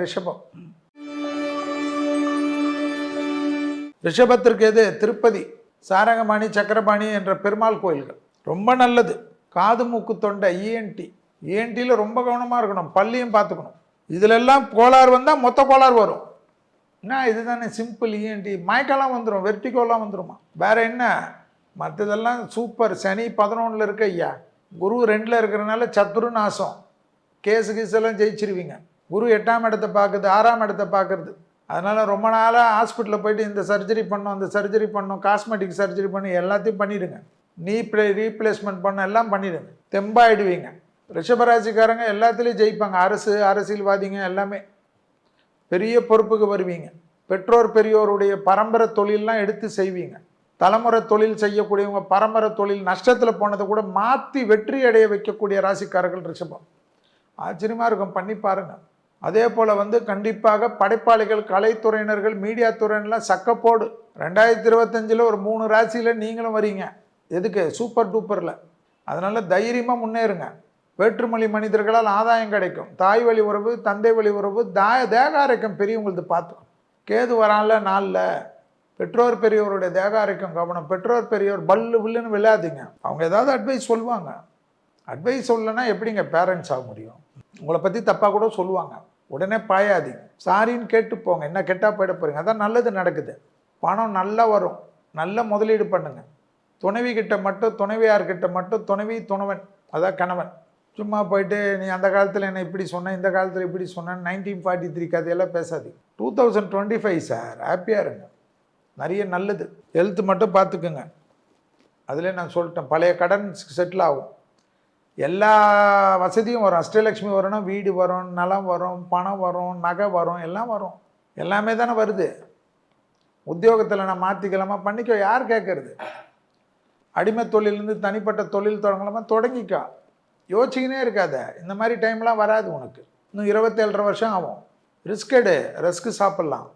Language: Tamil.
ரிஷபம். ரிஷபத்திற்கு எது? திருப்பதி, சாரங்கபாணி, சக்கரபாணி என்ற பெருமாள் கோயில்கள் ரொம்ப நல்லது. காது மூக்கு தொண்டை இஎன்டியில் ரொம்ப கவனமாக இருக்கணும். பள்ளியும் பார்த்துக்கணும். இதிலெல்லாம் கோளாறு வந்தால் மொத்த கோளாறு வரும். என்ன இதுதானே சிம்பிள். இஎன்டி மயக்கெல்லாம் வந்துடும், வெர்டிகோலாம் வந்துடுமா. வேற என்ன? மற்றதெல்லாம் சூப்பர். சனி 11ல் இருக்க ஐயா, குரு 2ல் இருக்கிறனால சத்துரு நாசம். கேஸு கீஸெல்லாம் ஜெயிச்சிருவீங்க. குரு 8ஆம் இடத்தை பார்க்குது, 6ஆம் இடத்தை பார்க்குறது. அதனால் ரொம்ப நாளாக ஹாஸ்பிட்டலில் போயிட்டு இந்த சர்ஜரி பண்ணோம், அந்த சர்ஜரி பண்ணோம், காஸ்மெட்டிக் சர்ஜரி பண்ணி எல்லாத்தையும் பண்ணிவிடுங்க. ரீப்ளேஸ்மெண்ட் பண்ண எல்லாம் பண்ணிவிடுங்க, தெம்பாயிடுவீங்க. ரிஷபராசிக்காரங்க எல்லாத்துலேயும் ஜெயிப்பாங்க. அரசியல்வாதிங்க எல்லாமே பெரிய பொறுப்புக்கு வருவீங்க. பெற்றோர் பெரியோருடைய பரம்பரை தொழிலெலாம் எடுத்து செய்வீங்க. தலைமுறை தொழில் செய்யக்கூடியவங்க பரம்பரை தொழில் நஷ்டத்தில் போனதை கூட மாற்றி வெற்றி அடைய வைக்கக்கூடிய ராசிக்காரர்கள் ரிஷபம். ஆச்சரியமாக இருக்கும், பண்ணி பாருங்கள். அதே போல் கண்டிப்பாக படைப்பாளிகள், கலைத்துறையினர்கள், மீடியா துறையினர்லாம் சக்கப்போடு. 2025 ஒரு 3 ராசியில் நீங்களும் வரீங்க. எதுக்கு? சூப்பர் டூப்பரில். அதனால் தைரியமாக முன்னேறுங்க. வேற்றுமொழி மனிதர்களால் ஆதாயம் கிடைக்கும். தாய் வழி உறவு, தந்தை வழி உறவு, தேகாரைக்கம் பெரியவங்களது பார்த்துக்கும். கேது வரான்ல 4ல். பெற்றோர் பெரியோருடைய தேகாரைக்கம் கவனம். பெற்றோர் பெரியோர் வில்லுன்னு விளையாதீங்க. அவங்க ஏதாவது அட்வைஸ் சொல்லுவாங்க. அட்வைஸ் சொல்லலைன்னா எப்படிங்க பேரண்ட்ஸ் ஆக முடியும்? உங்களை பற்றி தப்பாக கூட சொல்லுவாங்க. உடனே பாயாதீங்க, சாரின்னு கேட்டு போங்க. என்ன கெட்டால் போயிட போகிறீங்க. அதான் நல்லது நடக்குது. பணம் நல்லா வரும். நல்ல முதலீடு பண்ணுங்க. துணைவி கிட்ட மட்டும், துணைவியார்கிட்ட மட்டும், துணவன் அதான் கணவன், சும்மா போயிட்டு நீ அந்த காலத்தில் என்ன இப்படி சொன்ன, இந்த காலத்தில் இப்படி சொன்னேன், 1943 கதையெல்லாம் பேசாதீங்க. 2025 சார், ஹாப்பியாக இருங்க. நிறைய நல்லது. ஹெல்த் மட்டும் பார்த்துக்குங்க. அதில் நான் சொல்லிட்டேன், பழைய கடன் செட்டில் ஆகும். எல்லா வசதியும் வரும். அஷ்டலட்சுமி வரணும், வீடு வரும், நலம் வரும், பணம் வரும், நகை வரும், எல்லாம் வரும். எல்லாமே தானே வருது. உத்தியோகத்தில் நான் மாற்றிக்கலாமா? பண்ணிக்கோ, யார் கேட்கறது? அடிமை தொழிலேருந்து தனிப்பட்ட தொழில் தொடங்கலாமா? தொடங்கிக்கோ. யோசிச்சுக்கினே இருக்காத. இந்த மாதிரி டைம்லாம் வராது உனக்கு. இன்னும் 27 வருஷம் ஆகும். ரிஸ்க் சாப்பிட்லாம்.